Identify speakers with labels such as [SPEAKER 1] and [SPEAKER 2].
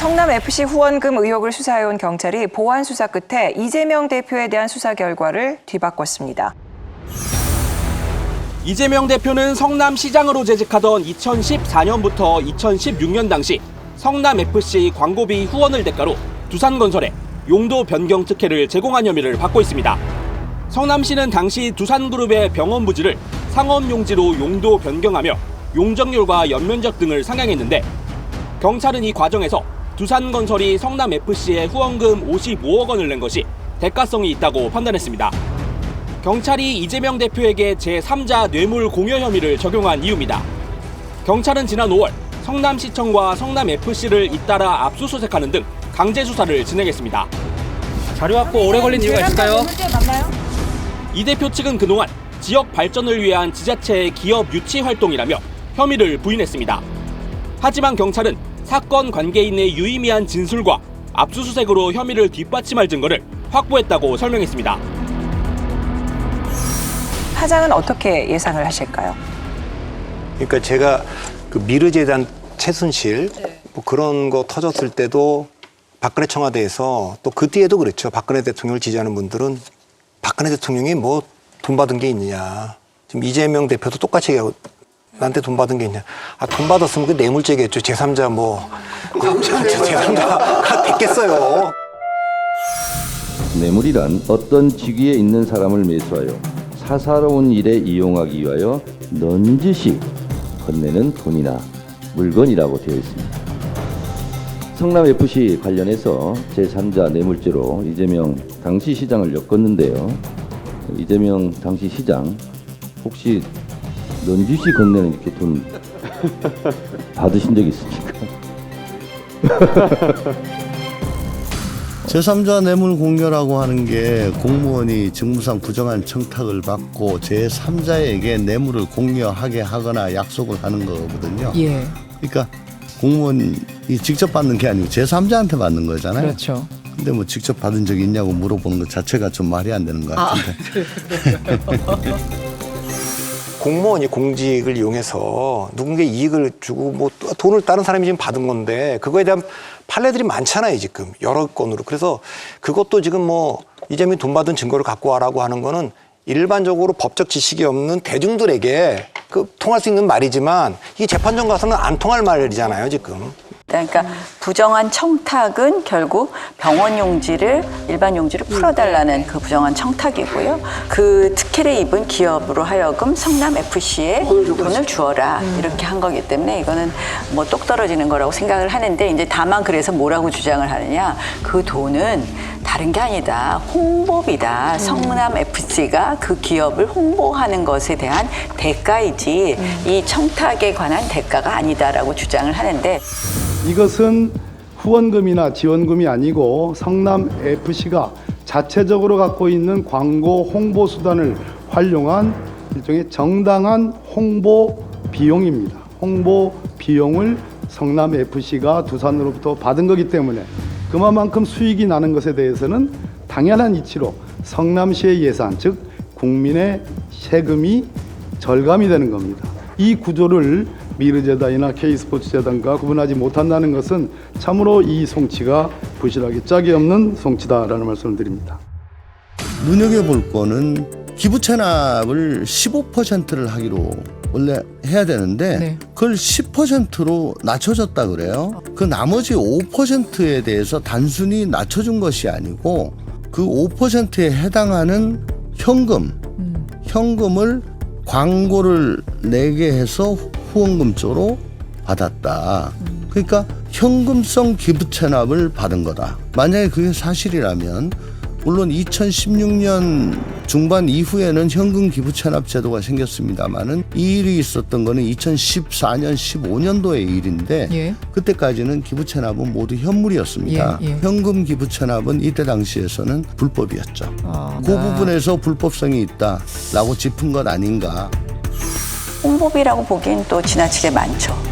[SPEAKER 1] 성남FC 후원금 의혹을 수사해온 경찰이 보완 수사 끝에 이재명 대표에 대한 수사 결과를 뒤바꿨습니다.
[SPEAKER 2] 이재명 대표는 성남시장으로 재직하던 2014년부터 2016년 당시 성남FC 광고비 후원을 대가로 두산건설에 용도 변경 특혜를 제공한 혐의를 받고 있습니다. 성남시는 당시 두산그룹의 병원 부지를 상업용지로 용도 변경하며 용적률과 연면적 등을 상향했는데 경찰은 이 과정에서 두산건설이 성남FC에 후원금 55억 원을 낸 것이 대가성이 있다고 판단했습니다. 경찰이 이재명 대표에게 제3자 뇌물 공여 혐의를 적용한 이유입니다. 경찰은 지난 5월 성남시청과 성남FC를 잇따라 압수수색하는 등 강제 수사를 진행했습니다.
[SPEAKER 3] 자료 확보 오래 걸린 이유가 있을까요?
[SPEAKER 2] 이 대표 측은 그동안 지역 발전을 위한 지자체의 기업 유치 활동이라며 혐의를 부인했습니다. 하지만 경찰은 사건 관계인의 유의미한 진술과 압수수색으로 혐의를 뒷받침할 증거를 확보했다고 설명했습니다.
[SPEAKER 1] 파장은 어떻게 예상을 하실까요?
[SPEAKER 4] 그러니까 제가 그 미르재단 최순실 뭐 그런 거 터졌을 때도 박근혜 청와대에서 또 그 뒤에도 그랬죠. 박근혜 대통령을 지지하는 분들은 박근혜 대통령이 뭐 돈 받은 게 있느냐. 지금 이재명 대표도 똑같이 얘기하고 나한테 돈 받은 게 있냐. 아, 돈 받았으면 그 뇌물죄겠죠. 제3자 뭐. 제3자가 됐겠어요.
[SPEAKER 5] 뇌물이란 어떤 직위에 있는 사람을 매수하여 사사로운 일에 이용하기 위하여 넌지시 건네는 돈이나 물건이라고 되어 있습니다. 성남FC 관련해서 제3자 뇌물죄로 이재명 당시 시장을 엮었는데요. 이재명 당시 시장 혹시 넌지시 건네는 이렇게 돈 받으신 적 있습니까?
[SPEAKER 6] 제3자 뇌물 공여라고 하는 게 공무원이 직무상 부정한 청탁을 받고 제3자에게 뇌물을 공여하게 하거나 약속을 하는 거거든요.
[SPEAKER 7] 예.
[SPEAKER 6] 그러니까 공무원이 직접 받는 게 아니고 제3자한테 받는 거잖아요.
[SPEAKER 7] 그렇죠.
[SPEAKER 6] 근데 뭐 직접 받은 적이 있냐고 물어보는 것 자체가 좀 말이 안 되는 것 같은데.
[SPEAKER 4] 공무원이 공직을 이용해서 누군가에 이익을 주고 뭐 돈을 다른 사람이 지금 받은 건데 그거에 대한 판례들이 많잖아요, 지금 여러 건으로. 그래서 그것도 지금 뭐 이재명이 돈 받은 증거를 갖고 와라고 하는 거는 일반적으로 법적 지식이 없는 대중들에게 통할 수 있는 말이지만 이 재판정 가서는 안 통할 말이잖아요, 지금.
[SPEAKER 8] 그러니까 부정한 청탁은 결국 병원 용지를 일반 용지를 풀어달라는 그 부정한 청탁이고요. 그 특혜를 입은 기업으로 하여금 성남FC에 돈을 주어라 이렇게 한 거기 때문에 이거는 뭐 똑 떨어지는 거라고 생각을 하는데 이제 다만 그래서 뭐라고 주장을 하느냐. 그 돈은 다른 게 아니다. 홍보비다. 성남FC가 그 기업을 홍보하는 것에 대한 대가이지 이 청탁에 관한 대가가 아니다라고 주장을 하는데
[SPEAKER 9] 이것은 후원금이나 지원금이 아니고 성남FC가 자체적으로 갖고 있는 광고 홍보 수단을 활용한 일종의 정당한 홍보 비용입니다. 홍보 비용을 성남FC가 두산으로부터 받은 거기 때문에 그만큼 수익이 나는 것에 대해서는 당연한 이치로 성남시의 예산, 즉 국민의 세금이 절감이 되는 겁니다. 이 구조를 미르재단이나 K스포츠재단과 구분하지 못한다는 것은 참으로 이 송치가 부실하기 짝이 없는 송치다라는 말씀을 드립니다.
[SPEAKER 6] 눈여겨볼 거는 기부 체납을 15%를 하기로 원래 해야 되는데
[SPEAKER 7] 네.
[SPEAKER 6] 그걸 10%로 낮춰줬다 그래요. 그 나머지 5%에 대해서 단순히 낮춰준 것이 아니고 그 5%에 해당하는 현금을 광고를 내게 해서 후원금 쪽으로 받았다. 그러니까 현금성 기부 체납을 받은 거다. 만약에 그게 사실이라면 물론 2016년 중반 이후에는 현금 기부 체납 제도가 생겼습니다만은 이 일이 있었던 거는 2014년, 15년도의 일인데
[SPEAKER 7] 예.
[SPEAKER 6] 그때까지는 기부 체납은 모두 현물이었습니다.
[SPEAKER 7] 예, 예.
[SPEAKER 6] 현금 기부 체납은 이때 당시에서는 불법이었죠. 그 부분에서 불법성이 있다라고 짚은 것 아닌가.
[SPEAKER 8] 홍보비라고 보기엔 또 지나치게 많죠.